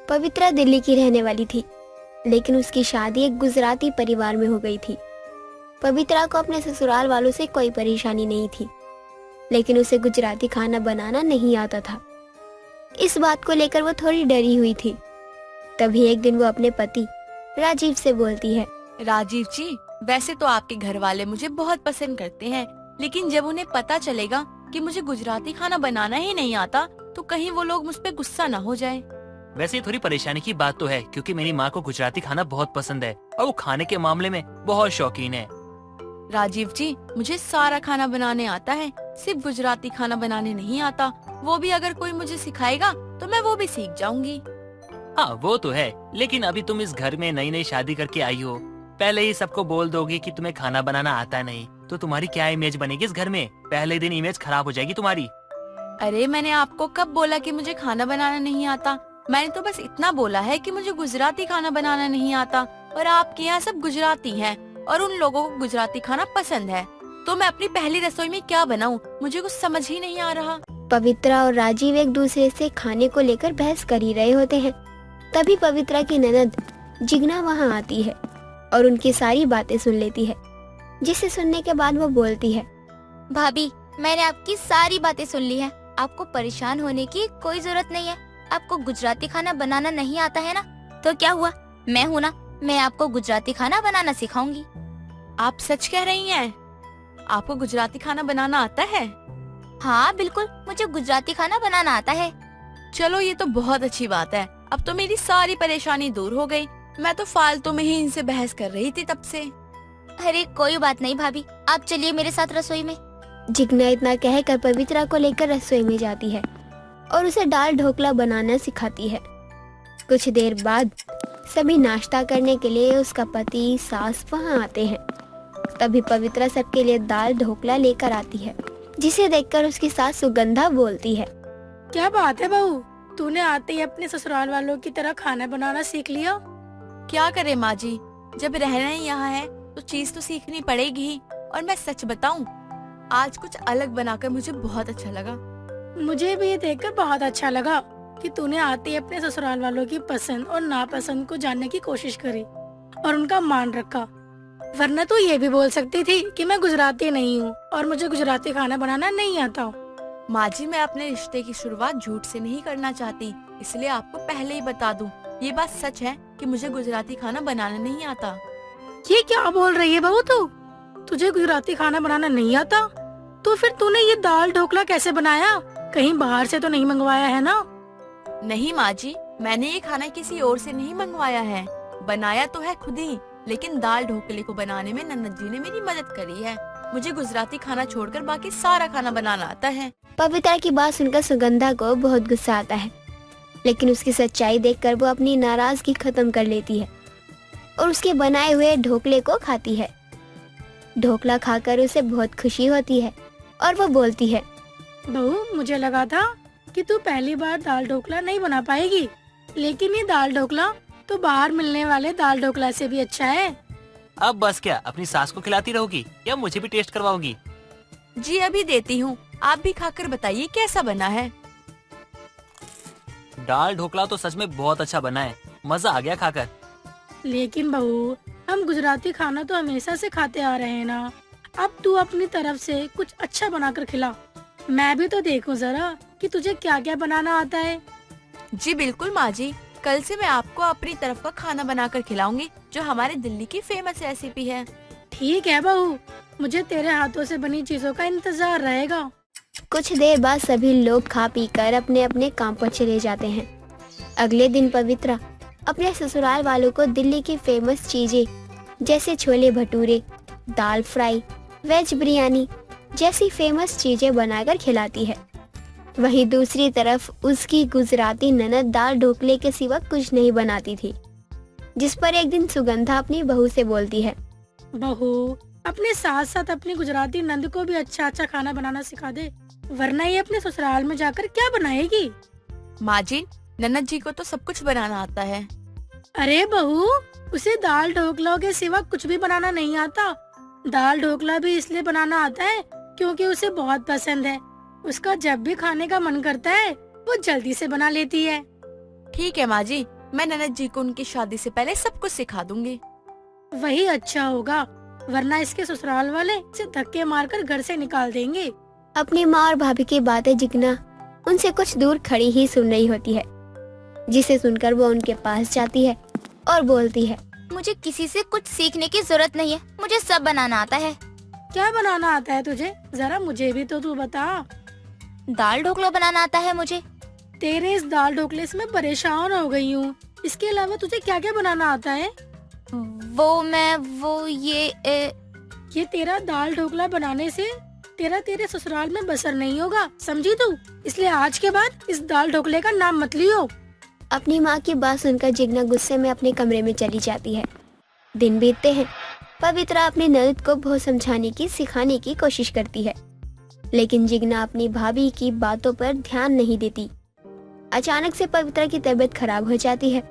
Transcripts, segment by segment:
पवित्रा दिल्ली की रहने वाली थी, लेकिन उसकी शादी एक गुजराती परिवार में हो गई थी। पवित्रा को अपने ससुराल वालों से कोई परेशानी नहीं थी, लेकिन उसे गुजराती खाना बनाना नहीं आता था। इस बात को लेकर वो थोड़ी डरी हुई थी। तभी एक दिन वो अपने पति राजीव से बोलती है, राजीव जी, वैसे तो आपके घर वाले मुझे बहुत पसंद करते हैं, लेकिन जब उन्हें पता चलेगा कि मुझे गुजराती खाना बनाना ही नहीं आता, तो कहीं वो लोग मुझ पे गुस्सा ना हो जाए। वैसे ये थोड़ी परेशानी की बात तो है, क्योंकि मेरी माँ को गुजराती खाना बहुत पसंद है और वो खाने के मामले में बहुत शौकीन है। राजीव जी, मुझे सारा खाना बनाने आता है, सिर्फ गुजराती खाना बनाने नहीं आता। वो भी अगर कोई मुझे सिखाएगा तो मैं वो भी सीख जाऊंगी। हाँ वो तो है, लेकिन अभी तुम इस घर में नई नई शादी करके आई हो, पहले ही सबको बोल दोगी कि तुम्हें खाना बनाना आता नहीं, तो तुम्हारी क्या इमेज बनेगी इस घर में? पहले दिन इमेज खराब हो जाएगी तुम्हारी। अरे मैंने आपको कब बोला कि मुझे खाना बनाना नहीं आता? मैंने तो बस इतना बोला है कि मुझे गुजराती खाना बनाना नहीं आता, और आपके यहाँ सब गुजराती हैं और उन लोगों को गुजराती खाना पसंद है, तो मैं अपनी पहली रसोई में क्या बनाऊं? मुझे कुछ समझ ही नहीं आ रहा। पवित्रा और राजीव एक दूसरे से खाने को लेकर बहस कर ही रहे होते हैं। तभी पवित्रा की ननद जिग्ना वहाँ आती है और उनकी सारी बातें सुन लेती है, जिसे सुनने के बाद वो बोलती है, भाभी, मैंने आपकी सारी बातें सुन ली है। आपको परेशान होने की कोई जरूरत नहीं है। आपको गुजराती खाना बनाना नहीं आता है ना, तो क्या हुआ, मैं हूँ ना, मैं आपको गुजराती खाना बनाना सिखाऊंगी। आप सच कह रही हैं? आपको गुजराती खाना बनाना आता है? हाँ बिल्कुल, मुझे गुजराती खाना बनाना आता है। चलो ये तो बहुत अच्छी बात है, अब तो मेरी सारी परेशानी दूर हो गई। मैं तो फालतू में ही इनसे बहस कर रही थी तब से। अरे कोई बात नहीं भाभी, आप चलिए मेरे साथ रसोई में। जिग्ना इतना कहकर पवित्रा को लेकर रसोई में जाती है और उसे दाल ढोकला बनाना सिखाती है। कुछ देर बाद सभी नाश्ता करने के लिए उसका पति सास वहाँ आते हैं। तभी पवित्रा सबके लिए दाल ढोकला लेकर आती है, जिसे देखकर उसकी सास सुगंधा बोलती है, क्या बात है बहू, तूने आते ही अपने ससुराल वालों की तरह खाना बनाना सीख लिया। क्या करे माँ जी, जब रहना ही यहाँ है तो चीज तो सीखनी पड़ेगी ही। और मैं सच बताऊं, आज कुछ अलग बनाकर मुझे बहुत अच्छा लगा। मुझे भी ये देखकर बहुत अच्छा लगा कि तूने आते ही अपने ससुराल वालों की पसंद और नापसंद को जानने की कोशिश करी और उनका मान रखा। वरना तो ये भी बोल सकती थी कि मैं गुजराती नहीं हूँ और मुझे गुजराती खाना बनाना नहीं आता। माँ जी, मैं अपने रिश्ते की शुरुआत झूठ से नहीं करना चाहती, इसलिए आपको पहले ही बता दूं, ये बात सच है कि मुझे गुजराती खाना बनाना नहीं आता। ये क्या बोल रही है बहू तू? तुझे गुजराती खाना बनाना नहीं आता? तो फिर तूने ये दाल ढोकला कैसे बनाया? कहीं बाहर से तो नहीं मंगवाया है ना? नहीं माँ जी, मैंने ये खाना किसी और से नहीं मंगवाया है, बनाया तो है खुद ही, लेकिन दाल ढोकले को बनाने में ननद जी ने मेरी मदद करी है। मुझे गुजराती खाना छोड़कर बाकी सारा खाना बनाना आता है। पवित्रा की बात सुनकर सुगंधा को बहुत गुस्सा आता है, लेकिन उसकी सच्चाई देखकर वो अपनी नाराजगी खत्म कर लेती है और उसके बनाए हुए ढोकले को खाती है। ढोकला खाकर उसे बहुत खुशी होती है और वो बोलती है, बहू, मुझे लगा था कि तू पहली बार दाल ढोकला नहीं बना पाएगी, लेकिन ये दाल ढोकला तो बाहर मिलने वाले दाल ढोकला से भी अच्छा है। अब बस क्या अपनी सास को खिलाती रहोगी या मुझे भी टेस्ट करवाओगी? जी अभी देती हूँ, आप भी खाकर बताइए कैसा बना है। दाल ढोकला तो सच में बहुत अच्छा बना है, मजा आ गया खाकर। लेकिन बहू, हम गुजराती खाना तो हमेशा से खाते आ रहे हैं ना, अब तू अपनी तरफ से कुछ अच्छा बनाकर खिला। मैं भी तो देखूं जरा कि तुझे क्या क्या बनाना आता है। जी बिल्कुल माँ जी, कल से मैं आपको अपनी तरफ का खाना बनाकर खिलाऊंगी, जो हमारे दिल्ली की फेमस रेसिपी है। ठीक है बहू, मुझे तेरे हाथों से बनी चीजों का इंतजार रहेगा। कुछ देर बाद सभी लोग खा पी कर अपने अपने काम पर चले जाते हैं। अगले दिन पवित्रा अपने ससुराल वालों को दिल्ली की फेमस चीजें जैसे छोले भटूरे, दाल फ्राई, वेज बिरयानी जैसी फेमस चीजें बनाकर खिलाती है। वहीं दूसरी तरफ उसकी गुजराती ननद दाल ढोकले के सिवा कुछ नहीं बनाती थी, जिस पर एक दिन सुगंधा अपनी बहू से बोलती है, बहू, अपने साथ साथ अपनी गुजराती नंद को भी अच्छा अच्छा खाना बनाना सिखा दे, वरना ये अपने ससुराल में जाकर क्या बनाएगी। माँ जी, ननद जी को तो सब कुछ बनाना आता है। अरे बहू, उसे दाल ढोकला के सिवा कुछ भी बनाना नहीं आता। दाल ढोकला भी इसलिए बनाना आता है क्योंकि उसे बहुत पसंद है। उसका जब भी खाने का मन करता है वो जल्दी से बना लेती है। ठीक है माँ जी, मैं ननद जी को उनकी शादी से पहले सब कुछ सिखा दूंगी। वही अच्छा होगा, वरना इसके ससुराल वाले इसे धक्के मारकर घर से निकाल देंगे। अपनी माँ और भाभी की बातें जिगना उनसे कुछ दूर खड़ी ही सुन रही होती है, जिसे सुनकर वो उनके पास जाती है और बोलती है। मुझे किसी से कुछ सीखने की जरूरत नहीं है, मुझे सब बनाना आता है। क्या बनाना आता है तुझे? जरा मुझे भी तो तू बता। दाल ढोकला बनाना आता है मुझे। तेरे इस दाल ढोकले से मैं परेशान हो गई हूँ। इसके अलावा तुझे क्या क्या बनाना आता है? ये तेरा दाल ढोकला बनाने से तेरे ससुराल में बसर नहीं होगा, समझी तू? इसलिए आज के बाद इस दाल ढोकले का नाम मत लियो। अपनी माँ की बात सुनकर जिगना गुस्से में अपने कमरे में चली जाती है। दिन बीतते हैं। पवित्रा अपनी ननद को बहुत समझाने की सिखाने की कोशिश करती है, लेकिन जिगना अपनी भाभी की बातों पर ध्यान नहीं देती। अचानक से पवित्रा की तबीयत खराब हो जाती है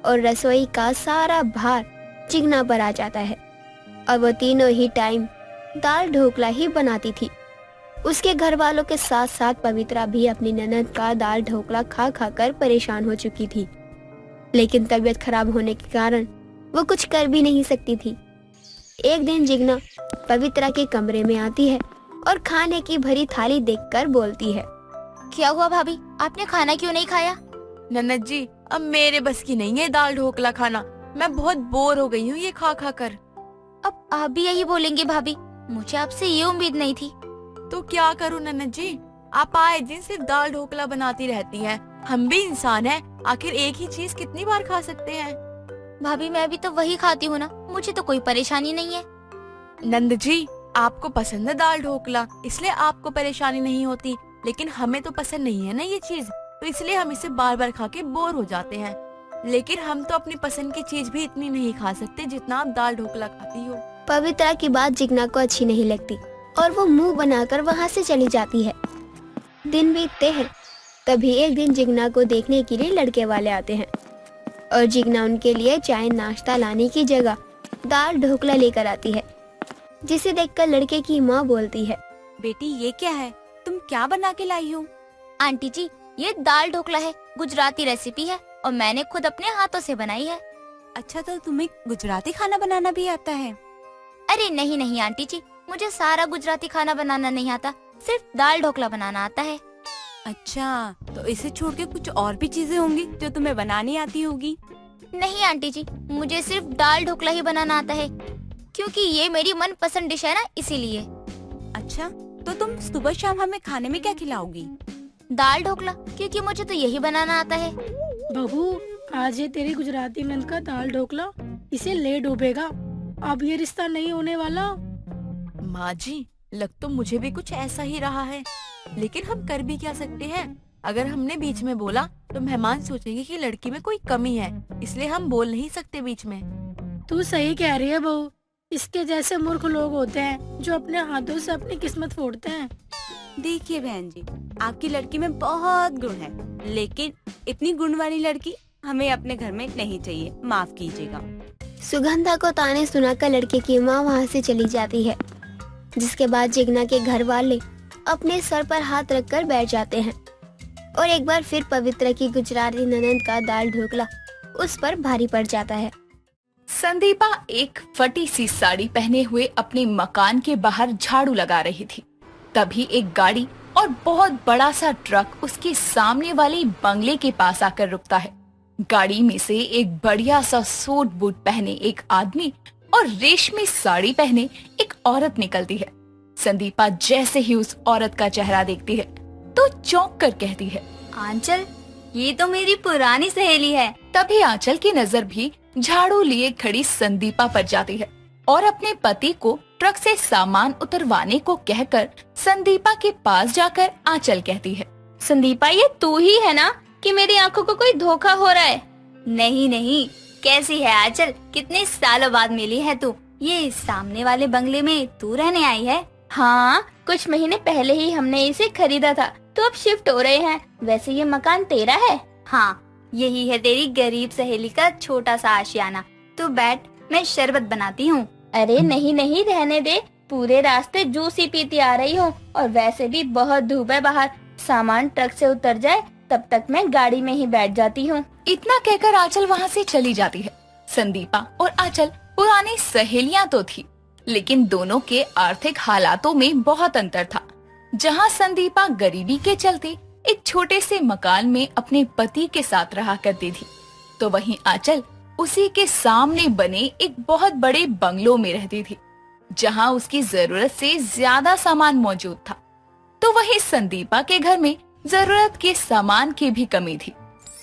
और रसोई का सारा भार जिगना पर आ जाता है और वो तीनों ही टाइम दाल ढोकला ही बनाती थी। उसके घर वालों के साथ साथ पवित्रा भी अपनी ननद का दाल ढोकला खा खा कर परेशान हो चुकी थी, लेकिन तबीयत खराब होने के कारण वो कुछ कर भी नहीं सकती थी। एक दिन जिगना पवित्रा के कमरे में आती है और खाने की भरी थाली देखकर बोलती है। क्या हुआ भाभी, आपने खाना क्यों नहीं खाया? ननद जी, अब मेरे बस की नहीं है दाल ढोकला खाना, मैं बहुत बोर हो गई हूँ ये खा खा कर। अब आप भी यही बोलेंगे भाभी, मुझे आपसे ये उम्मीद नहीं थी। तो क्या करूँ ननद जी, आप आए दिन सिर्फ दाल ढोकला बनाती रहती हैं। हम भी इंसान हैं, आखिर एक ही चीज कितनी बार खा सकते हैं। भाभी मैं भी तो वही खाती हूँ ना, मुझे तो कोई परेशानी नहीं है। नंद जी, आपको पसंद है दाल ढोकला, इसलिए आपको परेशानी नहीं होती, लेकिन हमें तो पसंद नहीं है ना ये चीज, तो इसलिए हम इसे बार बार खा के बोर हो जाते हैं। लेकिन हम तो अपनी पसंद की चीज भी इतनी नहीं खा सकते जितना आप दाल ढोकला खाती हो। पवित्रा की बात जिगना को अच्छी नहीं लगती और वो मुंह बनाकर वहाँ से चली जाती है। दिन बीतते हैं। तभी एक दिन जिगना को देखने के लिए लड़के वाले आते हैं और जिगना उनके लिए चाय नाश्ता लाने की जगह दाल ढोकला लेकर आती है, जिसे देखकर लड़के की माँ बोलती है। बेटी ये क्या है, तुम क्या बना के लाई हो? आंटी जी, ये दाल ढोकला है, गुजराती रेसिपी है और मैंने खुद अपने हाथों से बनाई है। अच्छा, तो तुम्हें गुजराती खाना बनाना भी आता है? अरे नहीं नहीं आंटी जी, मुझे सारा गुजराती खाना बनाना नहीं आता, सिर्फ दाल ढोकला बनाना आता है। अच्छा, तो इसे छोड़ के कुछ और भी चीजें होंगी जो तुम्हें बनानी आती होगी? नहीं आंटी जी, मुझे सिर्फ दाल ढोकला ही बनाना आता है, क्योंकि ये मेरी मनपसंद डिश है ना, इसीलिए। अच्छा, तो तुम सुबह शाम हमें खाने में क्या खिलाओगी? दाल ढोकला, क्योंकि मुझे तो यही बनाना आता है। बहू, आज ये तेरी गुजराती नंद का दाल ढोकला इसे ले डूबेगा। अब ये रिश्ता नहीं होने वाला। माँ जी, लग तो मुझे भी कुछ ऐसा ही रहा है, लेकिन हम कर भी क्या सकते हैं? अगर हमने बीच में बोला तो मेहमान सोचेंगे कि लड़की में कोई कमी है, इसलिए हम बोल नहीं सकते बीच में। तू सही कह रही है बहू, इसके जैसे मूर्ख लोग होते हैं जो अपने हाथों से अपनी किस्मत फोड़ते हैं। देखिए बहन जी, आपकी लड़की में बहुत गुण है, लेकिन इतनी गुण वाली लड़की हमें अपने घर में नहीं चाहिए, माफ कीजिएगा। सुगंधा को ताने सुनाकर लड़के की माँ वहाँ से चली जाती है, जिसके बाद जिगना के घर वाले अपने सर पर हाथ रखकर बैठ जाते हैं और एक बार फिर पवित्रा की गुजराती ननद का दाल ढोकला उस पर भारी पड़ जाता है। संदीपा एक फटी सी साड़ी पहने हुए अपने मकान के बाहर झाड़ू लगा रही थी। तभी एक गाड़ी और बहुत बड़ा सा ट्रक उसके सामने वाले बंगले के पास आकर रुकता है। गाड़ी में से एक बढ़िया सा सूट बूट पहने एक आदमी और रेशमी साड़ी पहने एक औरत निकलती है। संदीपा जैसे ही उस औरत का चेहरा देखती है तो चौंक कर कहती है, आंचल, ये तो मेरी पुरानी सहेली है। तभी आंचल की नजर भी झाड़ू लिए खड़ी संदीपा पर जाती है और अपने पति को ट्रक से सामान उतरवाने को कहकर संदीपा के पास जाकर आंचल कहती है, संदीपा, ये तू ही है ना कि मेरी आंखों को कोई धोखा हो रहा है? नहीं नहीं, कैसी है आंचल, कितने सालों बाद मिली है तू। ये सामने वाले बंगले में तू रहने आई है? हाँ, कुछ महीने पहले ही हमने इसे खरीदा था, तो अब शिफ्ट हो रहे हैं। वैसे ये मकान तेरा है? हाँ, यही है तेरी गरीब सहेली का छोटा सा आशियाना। तू बैठ, मैं शरबत बनाती हूँ। अरे नहीं नहीं, रहने दे, पूरे रास्ते जूस ही पीती आ रही हूँ और वैसे भी बहुत धूप है बाहर। सामान ट्रक से उतर जाए तब तक मैं गाड़ी में ही बैठ जाती हूँ। इतना कहकर आंचल वहाँ से चली जाती है। संदीपा और आंचल पुरानी सहेलियां तो थी, लेकिन दोनों के आर्थिक हालातों में बहुत अंतर था। जहाँ संदीपा गरीबी के चलते एक छोटे से मकान में अपने पति के साथ रहा करती थी, तो वहीं आंचल उसी के सामने बने एक बहुत बड़े बंगलों में रहती थी, जहाँ उसकी जरूरत से ज्यादा सामान मौजूद था। तो वहीं संदीपा के घर में जरूरत के सामान की भी कमी थी।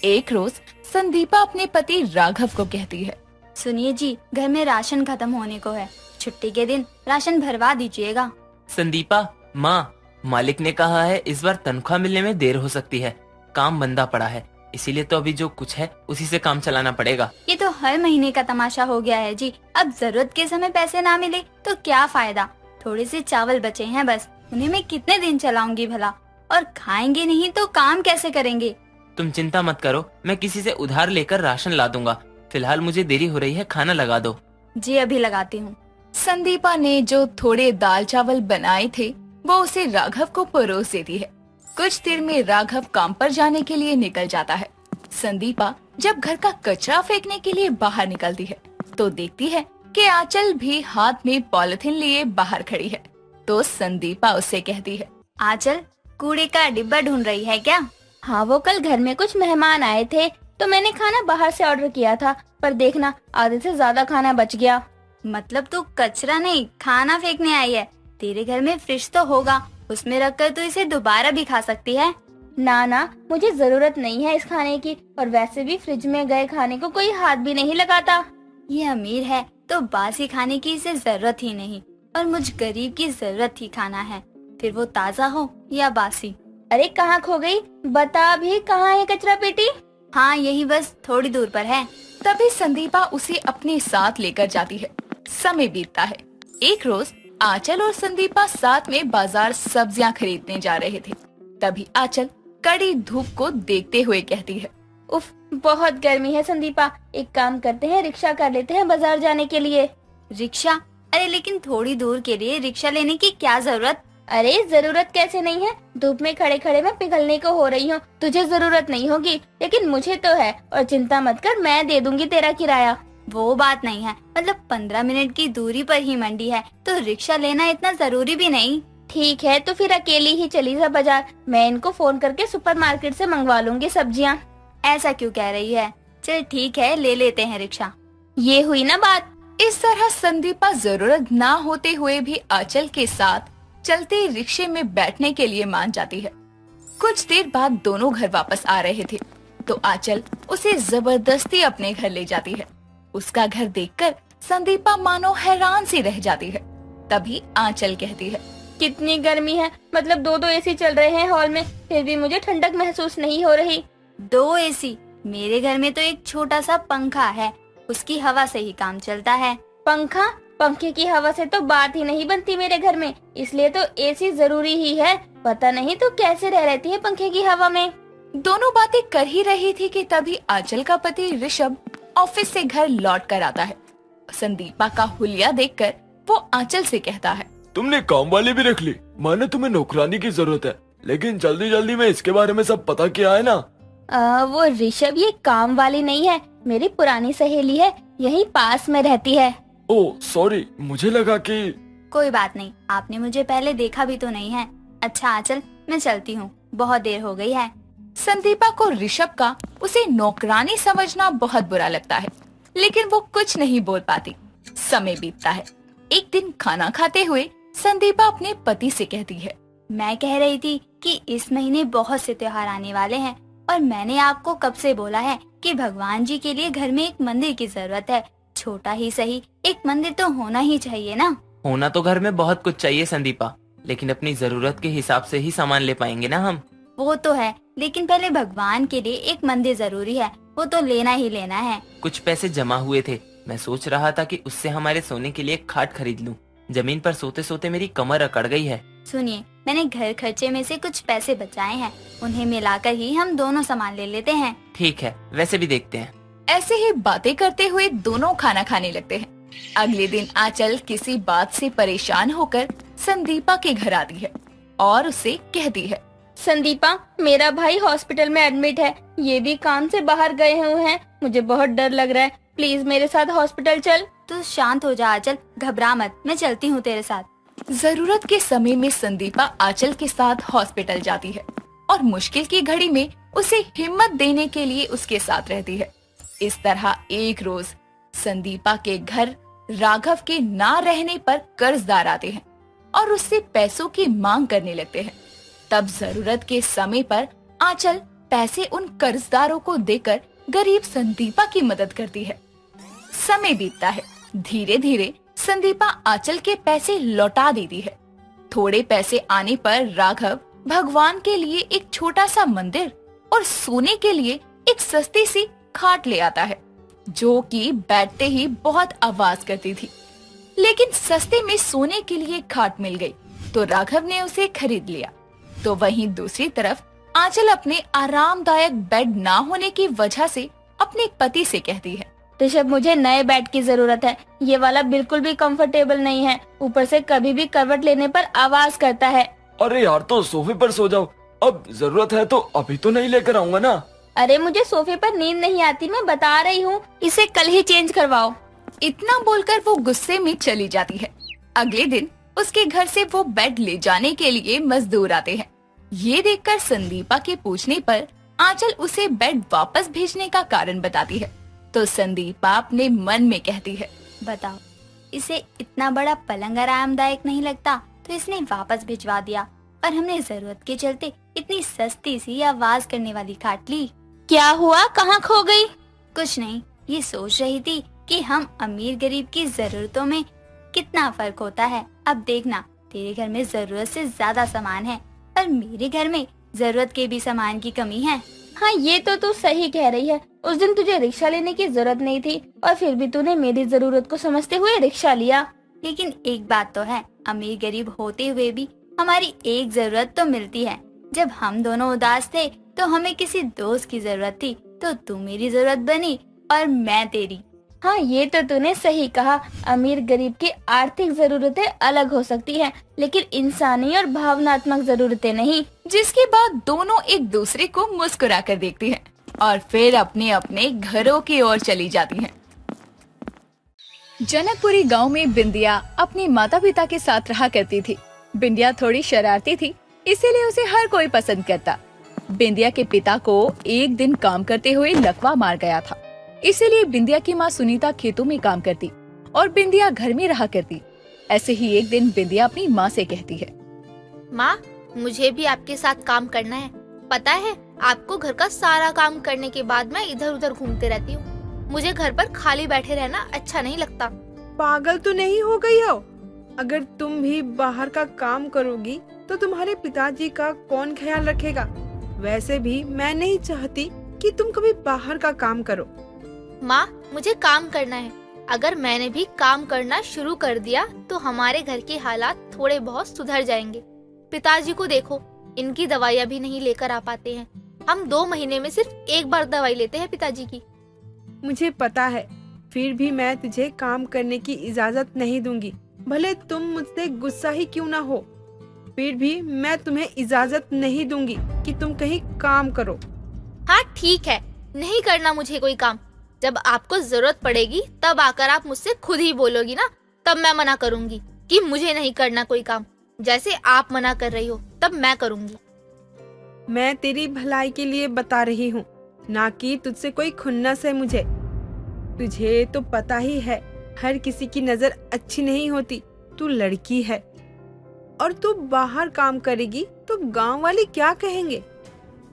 एक रोज संदीपा अपने पति राघव को कहती है, सुनिए जी, घर में राशन खत्म होने को है, छुट्टी के दिन राशन भरवा दीजिएगा। संदीपा, माँ, मालिक ने कहा है इस बार तनख्वाह मिलने में देर हो सकती है, काम मंदा पड़ा है, इसीलिए तो अभी जो कुछ है उसी से काम चलाना पड़ेगा। ये तो हर महीने का तमाशा हो गया है जी। अब जरूरत के समय पैसे ना मिले तो क्या फायदा। थोड़े से चावल बचे हैं बस, उन्हें मैं कितने दिन चलाऊंगी भला, और खाएंगे नहीं तो काम कैसे करेंगे। तुम चिंता मत करो, मैं किसी से उधार लेकर राशन ला दूंगा। फिलहाल मुझे देरी हो रही है, खाना लगा दो। जी अभी लगाती हूँ। संदीपा ने जो थोड़े दाल चावल बनाए थे वो उसे राघव को परोस देती है। कुछ देर में राघव काम पर जाने के लिए निकल जाता है। संदीपा जब घर का कचरा फेंकने के लिए बाहर निकलती है तो देखती है कि आंचल भी हाथ में पॉलिथीन लिए बाहर खड़ी है। तो संदीपा उससे कहती है, आंचल, कूड़े का डिब्बा ढूंढ रही है क्या? हाँ, वो कल घर में कुछ मेहमान आए थे तो मैंने खाना बाहर से ऑर्डर किया था, पर देखना आधे से ज्यादा खाना बच गया। मतलब तू कचरा नहीं खाना फेंकने आई है? तेरे घर में फ्रिज तो होगा, उसमें रखकर तू इसे दोबारा भी खा सकती है। ना ना, मुझे जरूरत नहीं है इस खाने की, और वैसे भी फ्रिज में गए खाने को कोई हाथ भी नहीं लगाता। ये अमीर है तो बासी खाने की इसे जरूरत ही नहीं, और मुझ गरीब की जरूरत ही खाना है, फिर वो ताज़ा हो या बासी। अरे कहाँ खो गई? बता भी, कहाँ है कचरा पेटी? हाँ यही बस थोड़ी दूर पर है। तभी संदीपा उसे अपने साथ लेकर जाती है। समय बीतता है। एक रोज आंचल और संदीपा साथ में बाजार सब्जियां खरीदने जा रहे थे। तभी आंचल कड़ी धूप को देखते हुए कहती है, उफ, बहुत गर्मी है संदीपा, एक काम करते हैं रिक्शा कर लेते हैं बाजार जाने के लिए। रिक्शा? अरे लेकिन थोड़ी दूर के लिए रिक्शा लेने की क्या जरूरत? अरे जरूरत कैसे नहीं है, धूप में खड़े खड़े मैं पिघलने को हो रही हूँ। तुझे जरूरत नहीं होगी लेकिन मुझे तो है, और चिंता मत कर, मैं दे दूंगी तेरा किराया। वो बात नहीं है, मतलब 15 मिनट की दूरी पर ही मंडी है तो रिक्शा लेना इतना जरूरी भी नहीं। ठीक है तो फिर अकेली ही चली जा बाजार, मैं इनको फोन करके सुपरमार्केट से मंगवा लूंगी सब्जियाँ। ऐसा क्यों कह रही है? चल ठीक है, ले लेते हैं रिक्शा। ये हुई ना बात। इस तरह संदीपा जरूरत ना होते हुए भी आंचल के साथ चलते रिक्शे में बैठने के लिए मान जाती है। कुछ देर बाद दोनों घर वापस आ रहे थे तो आंचल उसे जबरदस्ती अपने घर ले जाती है। उसका घर देखकर संदीपा मानो हैरान सी रह जाती है। तभी आंचल कहती है, कितनी गर्मी है, मतलब 2 एसी चल रहे हैं हॉल में, फिर भी मुझे ठंडक महसूस नहीं हो रही। 2 एसी? मेरे घर में तो एक छोटा सा पंखा है, उसकी हवा से ही काम चलता है। पंखा? पंखे की हवा से तो बात ही नहीं बनती मेरे घर में, इसलिए तो एसी जरूरी ही है। पता नहीं तो कैसे रह रहती है पंखे की हवा में। दोनों बातें कर ही रही थी कि तभी आंचल का पति ऋषभ ऑफिस से घर लौट कर आता है। संदीपा का हुलिया देखकर वो आंचल से कहता है, तुमने काम वाली भी रख ली, माने तुम्हें नौकरानी की जरूरत है, लेकिन जल्दी जल्दी में इसके बारे में सब पता किया है ना? वो ऋषभ ये काम वाली नहीं है, मेरी पुरानी सहेली है, यहीं पास में रहती है। ओह सॉरी, मुझे लगा कि। कोई बात नहीं, आपने मुझे पहले देखा भी तो नहीं है। अच्छा आंचल, मैं चलती हूँ, बहुत देर हो गई है। संदीपा को ऋषभ का उसे नौकरानी समझना बहुत बुरा लगता है, लेकिन वो कुछ नहीं बोल पाती। समय बीतता है। एक दिन खाना खाते हुए संदीपा अपने पति से कहती है, मैं कह रही थी कि इस महीने बहुत से त्योहार आने वाले हैं, और मैंने आपको कब से बोला है कि भगवान जी के लिए घर में एक मंदिर की जरूरत है। छोटा ही सही, एक मंदिर तो होना ही चाहिए ना। होना तो घर में बहुत कुछ चाहिए संदीपा, लेकिन अपनी जरूरत के हिसाब से ही सामान ले पाएंगे ना हम। वो तो है, लेकिन पहले भगवान के लिए एक मंदिर जरूरी है, वो तो लेना ही लेना है। कुछ पैसे जमा हुए थे, मैं सोच रहा था कि उससे हमारे सोने के लिए खाट खरीद लूं। जमीन पर सोते सोते मेरी कमर अकड़ गई है। सुनिए, मैंने घर खर्चे में से कुछ पैसे बचाए हैं, उन्हें मिलाकर ही हम दोनों सामान ले लेते हैं। ठीक है, वैसे भी देखते हैं। ऐसे ही बातें करते हुए दोनों खाना खाने लगते हैं। अगले दिन आंचल किसी बात से परेशान होकर संदीपा के घर आती है और उसे कहती है, संदीपा, मेरा भाई हॉस्पिटल में एडमिट है, ये भी काम से बाहर गए हुए हैं, मुझे बहुत डर लग रहा है, प्लीज मेरे साथ हॉस्पिटल चल। तू शांत हो जा आंचल, घबरा मत, मैं चलती हूँ तेरे साथ। जरूरत के समय में संदीपा आंचल के साथ हॉस्पिटल जाती है और मुश्किल की घड़ी में उसे हिम्मत देने के लिए उसके साथ रहती है। इस तरह एक रोज संदीपा के घर राघव के ना रहने पर कर्जदार आते हैं और उससे पैसों की मांग करने लगते हैं। तब जरूरत के समय पर आंचल पैसे उन कर्जदारों को देकर गरीब संदीपा की मदद करती है। समय बीतता है, धीरे धीरे संदीपा आंचल के पैसे लौटा देती है। थोड़े पैसे आने पर राघव भगवान के लिए एक छोटा सा मंदिर और सोने के लिए एक सस्ती सी खाट ले आता है, जो कि बैठते ही बहुत आवाज करती थी। लेकिन सस्ते में सोने के लिए खाट मिल गई तो राघव ने उसे खरीद लिया। तो वहीं दूसरी तरफ आंचल अपने आरामदायक बेड ना होने की वजह से अपने पति से कहती है, ऋषभ, मुझे नए बेड की जरूरत है, ये वाला बिल्कुल भी कंफर्टेबल नहीं है, ऊपर से कभी भी करवट लेने पर आवाज करता है। अरे यार, तो सोफे पर सो जाओ, अब जरूरत है तो अभी तो नहीं लेकर आऊंगा ना। अरे मुझे सोफे पर नींद नहीं आती, मैं बता रही हूँ, इसे कल ही चेंज करवाओ। इतना बोलकर वो गुस्से में चली जाती है। अगले दिन उसके घर से वो बेड ले जाने के लिए मजदूर आते हैं। ये देखकर संदीपा के पूछने पर आंचल उसे बेड वापस भेजने का कारण बताती है। तो संदीपा अपने मन में कहती है, बताओ, इसे इतना बड़ा पलंग आरामदायक नहीं लगता तो इसने वापस भिजवा दिया, और हमने जरूरत के चलते इतनी सस्ती सी आवाज करने वाली खाट ली। क्या हुआ, कहाँ खो गई? कुछ नहीं, ये सोच रही थी कि हम अमीर गरीब की जरूरतों में कितना फर्क होता है। अब देखना, तेरे घर में जरूरत से ज्यादा सामान है और मेरे घर में जरूरत के भी सामान की कमी है। हाँ, ये तो तू सही कह रही है, उस दिन तुझे रिक्शा लेने की जरूरत नहीं थी और फिर भी तूने मेरी जरूरत को समझते हुए रिक्शा लिया। लेकिन एक बात तो है, अमीर गरीब होते हुए भी हमारी एक जरूरत तो मिलती है। जब हम दोनों उदास थे तो हमें किसी दोस्त की जरूरत थी, तो तू मेरी जरूरत बनी और मैं तेरी। हाँ, ये तो तूने सही कहा, अमीर गरीब की आर्थिक जरूरतें अलग हो सकती हैं, लेकिन इंसानी और भावनात्मक जरूरतें नहीं। जिसके बाद दोनों एक दूसरे को मुस्कुरा कर देखती हैं और फिर अपने अपने घरों की ओर चली जाती हैं। जनकपुरी गांव में बिंदिया अपने माता पिता के साथ रहा करती थी। बिंदिया थोड़ी शरारती थी, इसीलिए उसे हर कोई पसंद करता। बिंदिया के पिता को एक दिन काम करते हुए लकवा मार गया था, इसीलिए बिंदिया की माँ सुनीता खेतों में काम करती और बिंदिया घर में रहा करती। ऐसे ही एक दिन बिंदिया अपनी माँ से कहती है, माँ, मुझे भी आपके साथ काम करना है। पता है, आपको घर का सारा काम करने के बाद मैं इधर उधर घूमते रहती हूँ। मुझे घर पर खाली बैठे रहना अच्छा नहीं लगता। पागल तो नहीं हो गई हो? अगर तुम भी बाहर का काम करोगी तो तुम्हारे पिताजी का कौन ख्याल रखेगा? वैसे भी मैं नहीं चाहती कि तुम कभी बाहर का काम करो। माँ, मुझे काम करना है। अगर मैंने भी काम करना शुरू कर दिया तो हमारे घर के हालात थोड़े बहुत सुधर जाएंगे। पिताजी को देखो, इनकी दवाइयाँ भी नहीं लेकर आ पाते हैं। हम 2 महीने में सिर्फ एक बार दवाई लेते हैं पिताजी की। मुझे पता है, फिर भी मैं तुझे काम करने की इजाजत नहीं दूंगी, भले तुम मुझसे गुस्सा ही क्यों ना हो। फिर भी मैं तुम्हें इजाजत नहीं दूंगी कि तुम कहीं काम करो। हाँ ठीक है, नहीं करना मुझे कोई काम। जब आपको जरूरत पड़ेगी तब आकर आप मुझसे खुद ही बोलोगी ना, तब मैं मना करूंगी कि मुझे नहीं करना कोई काम। जैसे आप मना कर रही हो तब मैं करूंगी। मैं तेरी भलाई के लिए बता रही हूँ, ना कि तुझसे कोई खुन्नस है मुझे। तुझे तो पता ही है, हर किसी की नजर अच्छी नहीं होती। तू लड़की है और तू बाहर काम करेगी तो गांव वाले क्या कहेंगे?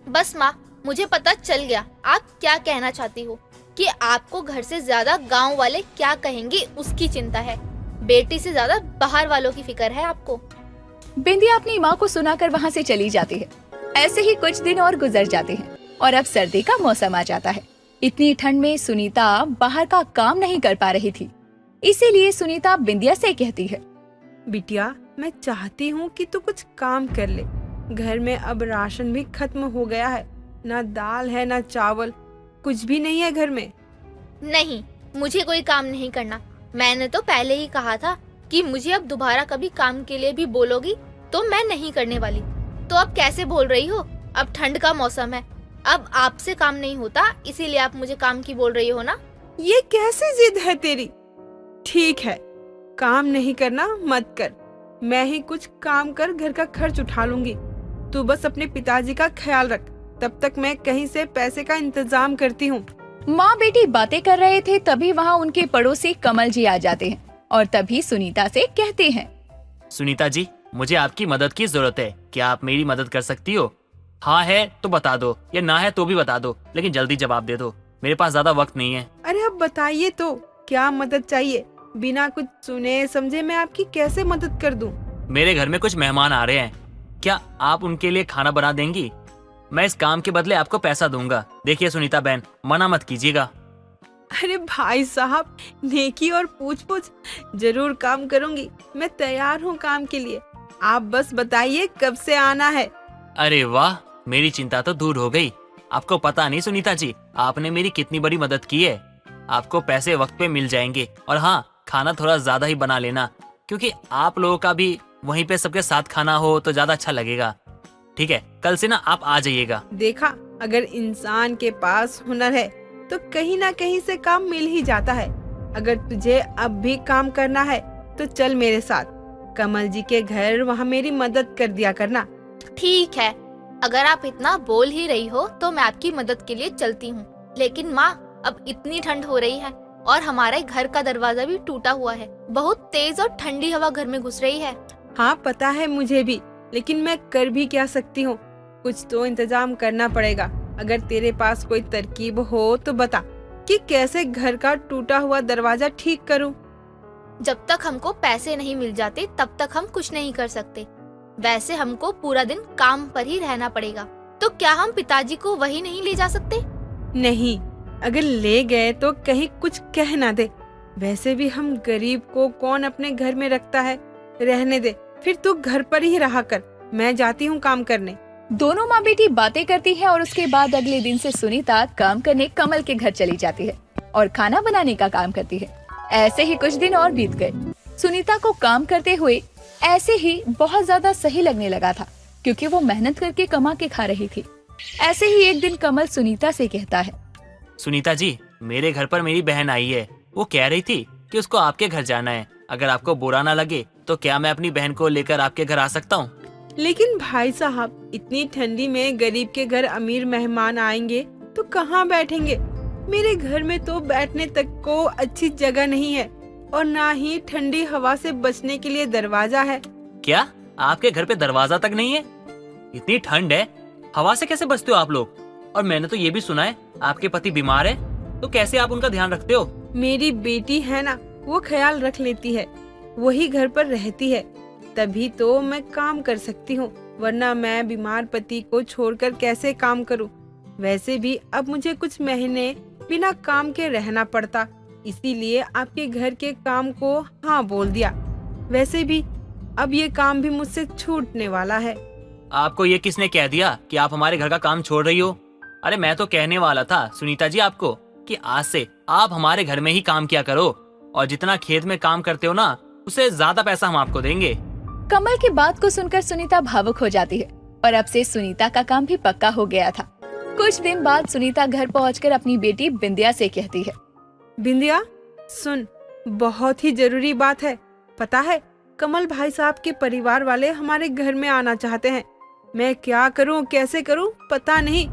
बस माँ, मुझे पता चल गया आप क्या कहना चाहती हो, कि आपको घर से ज्यादा गांव वाले क्या कहेंगे उसकी चिंता है। बेटी से ज्यादा बाहर वालों की फिक्र है आपको। बिंदिया अपनी माँ को सुनाकर वहाँ से चली जाती है। ऐसे ही कुछ दिन और गुजर जाते हैं और अब सर्दी का मौसम आ जाता है। इतनी ठंड में सुनीता बाहर का काम नहीं कर पा रही थी, इसीलिए सुनीता बिंदिया से कहती है, बिटिया, मैं चाहती हूँ कि तू कुछ काम कर ले। घर में अब राशन भी खत्म हो गया है, ना दाल है ना चावल, कुछ भी नहीं है घर में। नहीं, मुझे कोई काम नहीं करना। मैंने तो पहले ही कहा था कि मुझे अब दोबारा कभी काम के लिए भी बोलोगी तो मैं नहीं करने वाली। तो अब कैसे बोल रही हो? अब ठंड का मौसम है, अब आपसे काम नहीं होता, इसीलिए आप मुझे काम की बोल रही हो ना? ये कैसी जिद है तेरी? ठीक है, काम नहीं करना मत कर, मैं ही कुछ काम कर घर का खर्च उठा लूंगी। तू बस अपने पिताजी का ख्याल रख, तब तक मैं कहीं से पैसे का इंतजाम करती हूँ। माँ बेटी बातें कर रहे थे, तभी वहाँ उनके पड़ोसी कमल जी आ जाते हैं और तभी सुनीता से कहते हैं, सुनीता जी, मुझे आपकी मदद की जरूरत है, क्या आप मेरी मदद कर सकती हो? हाँ है तो बता दो, या ना है तो भी बता दो, लेकिन जल्दी जवाब दे दो, मेरे पास ज्यादा वक्त नहीं है। अरे अब बताइए तो, क्या मदद चाहिए? बिना कुछ सुने समझे मैं आपकी कैसे मदद कर दूं? मेरे घर में कुछ मेहमान आ रहे हैं, क्या आप उनके लिए खाना बना देंगी? मैं इस काम के बदले आपको पैसा दूंगा। देखिए सुनीता बहन, मना मत कीजिएगा। अरे भाई साहब, नेकी और पूछ पूछ, जरूर काम करूंगी, मैं तैयार हूँ काम के लिए। आप बस बताइए कब से आना है। अरे वाह, मेरी चिंता तो दूर हो गई। आपको पता नहीं सुनीता जी, आपने मेरी कितनी बड़ी मदद की है। आपको पैसे वक्त पे मिल जाएंगे, और हाँ, खाना थोड़ा ज्यादा ही बना लेना, क्योंकि आप लोगों का भी वहीं पे सबके साथ खाना हो तो ज्यादा अच्छा लगेगा। ठीक है, कल से ना आप आ जाइएगा। देखा, अगर इंसान के पास हुनर है तो कहीं ना कहीं से काम मिल ही जाता है। अगर तुझे अब भी काम करना है तो चल मेरे साथ कमल जी के घर, वहाँ मेरी मदद कर दिया करना। ठीक है, अगर आप इतना बोल ही रही हो तो मैं आपकी मदद के लिए चलती हूँ। लेकिन माँ, अब इतनी ठंड हो रही है और हमारे घर का दरवाजा भी टूटा हुआ है, बहुत तेज और ठंडी हवा घर में घुस रही है। हाँ पता है मुझे भी, लेकिन मैं कर भी क्या सकती हूँ, कुछ तो इंतजाम करना पड़ेगा। अगर तेरे पास कोई तरकीब हो तो बता कि कैसे घर का टूटा हुआ दरवाजा ठीक करूँ। जब तक हमको पैसे नहीं मिल जाते तब तक हम कुछ नहीं कर सकते। वैसे हमको पूरा दिन काम पर ही रहना पड़ेगा, तो क्या हम पिताजी को वही नहीं ले जा सकते? नहीं, अगर ले गए तो कहीं कुछ कह ना दे। वैसे भी हम गरीब को कौन अपने घर में रखता है। रहने दे, फिर तू घर पर ही रहा कर, मैं जाती हूँ काम करने। दोनों माँ बेटी बातें करती है और उसके बाद अगले दिन से सुनीता काम करने कमल के घर चली जाती है और खाना बनाने का काम करती है। ऐसे ही कुछ दिन और बीत गए। सुनीता को काम करते हुए ऐसे ही बहुत ज्यादा सही लगने लगा था, क्योंकि वो मेहनत करके कमा के खा रही थी। ऐसे ही एक दिन कमल सुनीता से कहता है, सुनीता जी, मेरे घर पर मेरी बहन आई है, वो कह रही थी कि उसको आपके घर जाना है। अगर आपको बुरा ना लगे तो क्या मैं अपनी बहन को लेकर आपके घर आ सकता हूँ? लेकिन भाई साहब, इतनी ठंडी में गरीब के घर अमीर मेहमान आएंगे तो कहाँ बैठेंगे? मेरे घर में तो बैठने तक को अच्छी जगह नहीं है और ना ही ठंडी हवा से बचने के लिए दरवाजा है। क्या आपके घर पे दरवाजा तक नहीं है? इतनी ठंड है, हवा से कैसे बचते हो आप लोग? और मैंने तो ये भी सुना है आपके पति बीमार है, तो कैसे आप उनका ध्यान रखते हो? मेरी बेटी है ना, वो ख्याल रख लेती है, वही घर पर रहती है, तभी तो मैं काम कर सकती हूँ, वरना मैं बीमार पति को छोड़कर कैसे काम करूँ? वैसे भी अब मुझे कुछ महीने बिना काम के रहना पड़ता, इसीलिए आपके घर के काम को हाँ बोल दिया। वैसे भी अब ये काम भी मुझसे छूटने वाला है। आपको ये किसने कह दिया कि आप हमारे घर का काम छोड़ रही हो? अरे मैं तो कहने वाला था सुनीता जी आपको कि आज से आप हमारे घर में ही काम किया करो, और जितना खेत में काम करते हो ना, उससे ज्यादा पैसा हम आपको देंगे। कमल की बात को सुनकर सुनीता भावुक हो जाती है और अब से सुनीता का काम भी पक्का हो गया था। कुछ दिन बाद सुनीता घर पहुंचकर अपनी बेटी बिंदिया से कहती है, बिंदिया सुन, बहुत ही जरूरी बात है। पता है, कमल भाई साहब के परिवार वाले हमारे घर में आना चाहते हैं। मैं क्या करूं, कैसे करूं, पता नहीं,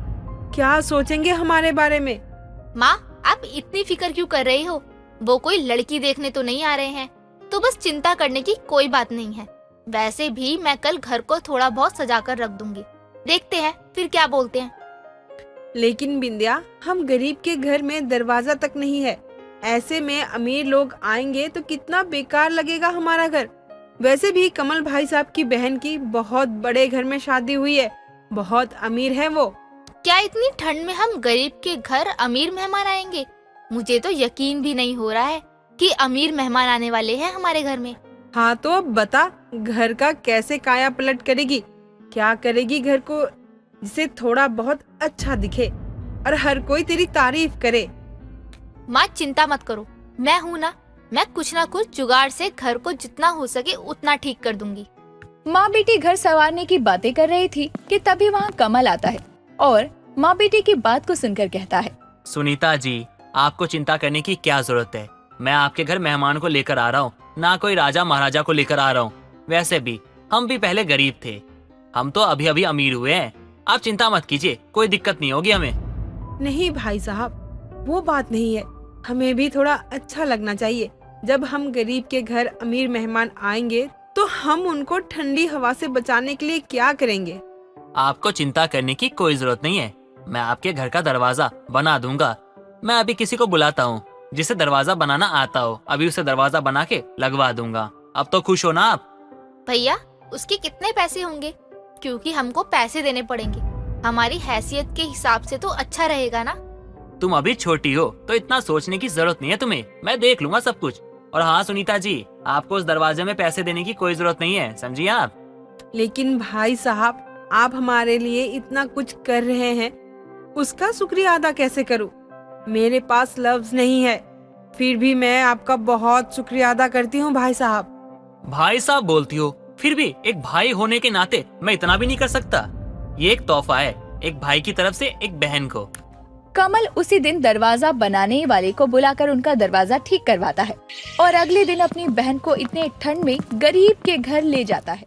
क्या सोचेंगे हमारे बारे में। माँ, आप इतनी फिक्र क्यों कर रही हो? वो कोई लड़की देखने तो नहीं आ रहे हैं, तो बस चिंता करने की कोई बात नहीं है। वैसे भी मैं कल घर को थोड़ा बहुत सजा कर रख दूंगी, देखते हैं फिर क्या बोलते हैं। लेकिन बिंदिया, हम गरीब के घर में दरवाजा तक नहीं है, ऐसे में अमीर लोग आएंगे तो कितना बेकार लगेगा हमारा घर। वैसे भी कमल भाई साहब की बहन की बहुत बड़े घर में शादी हुई है, बहुत अमीर है वो। क्या इतनी ठंड में हम गरीब के घर अमीर मेहमान आएंगे? मुझे तो यकीन भी नहीं हो रहा है कि अमीर मेहमान आने वाले हैं हमारे घर में। हाँ तो अब बता, घर का कैसे काया पलट करेगी? क्या करेगी घर को जिसे थोड़ा बहुत अच्छा दिखे और हर कोई तेरी तारीफ करे? माँ चिंता मत करो, मैं हूँ ना, मैं कुछ ना कुछ जुगाड़ से घर को जितना हो सके उतना ठीक कर दूंगी। माँ बेटी घर संवारने की बातें कर रही थी कि तभी वहाँ कमल आता है और माँ बेटी की बात को सुनकर कहता है, सुनीता जी, आपको चिंता करने की क्या जरूरत है। मैं आपके घर मेहमान को लेकर आ रहा हूँ, ना कोई राजा महाराजा को लेकर आ रहा हूँ। वैसे भी हम भी पहले गरीब थे, हम तो अभी अभी अमीर हुए हैं। आप चिंता मत कीजिए, कोई दिक्कत नहीं होगी हमें। नहीं भाई साहब, वो बात नहीं है। हमें भी थोड़ा अच्छा लगना चाहिए। जब हम गरीब के घर अमीर मेहमान आएंगे तो हम उनको ठंडी हवा से बचाने के लिए क्या करेंगे? आपको चिंता करने की कोई जरूरत नहीं है। मैं आपके घर का दरवाजा बना दूंगा। मैं अभी किसी को बुलाता हूँ जिसे दरवाजा बनाना आता हो, अभी उसे दरवाजा बना के लगवा दूंगा। अब तो खुश हो ना आप? भैया, उसके कितने पैसे होंगे? क्योंकि हमको पैसे देने पड़ेंगे। हमारी हैसियत के हिसाब से तो अच्छा रहेगा ना। तुम अभी छोटी हो तो इतना सोचने की जरूरत नहीं है तुम्हें, मैं देख लूंगा सब कुछ। और हाँ सुनीता जी, आपको उस दरवाजे में पैसे देने की कोई जरूरत नहीं है, समझिए आप। लेकिन भाई साहब, आप हमारे लिए इतना कुछ कर रहे हैं, उसका शुक्रिया अदा कैसे करूं? मेरे पास लफ्ज नहीं है। फिर भी मैं आपका बहुत शुक्रिया अदा करती हूं भाई साहब। भाई साहब बोलती हो? फिर भी एक भाई होने के नाते मैं इतना भी नहीं कर सकता। ये एक तोहफा है, एक भाई की तरफ से एक बहन को। कमल उसी दिन दरवाजा बनाने वाले को बुलाकर उनका दरवाजा ठीक करवाता है और अगले दिन अपनी बहन को इतने ठंड में गरीब के घर ले जाता है।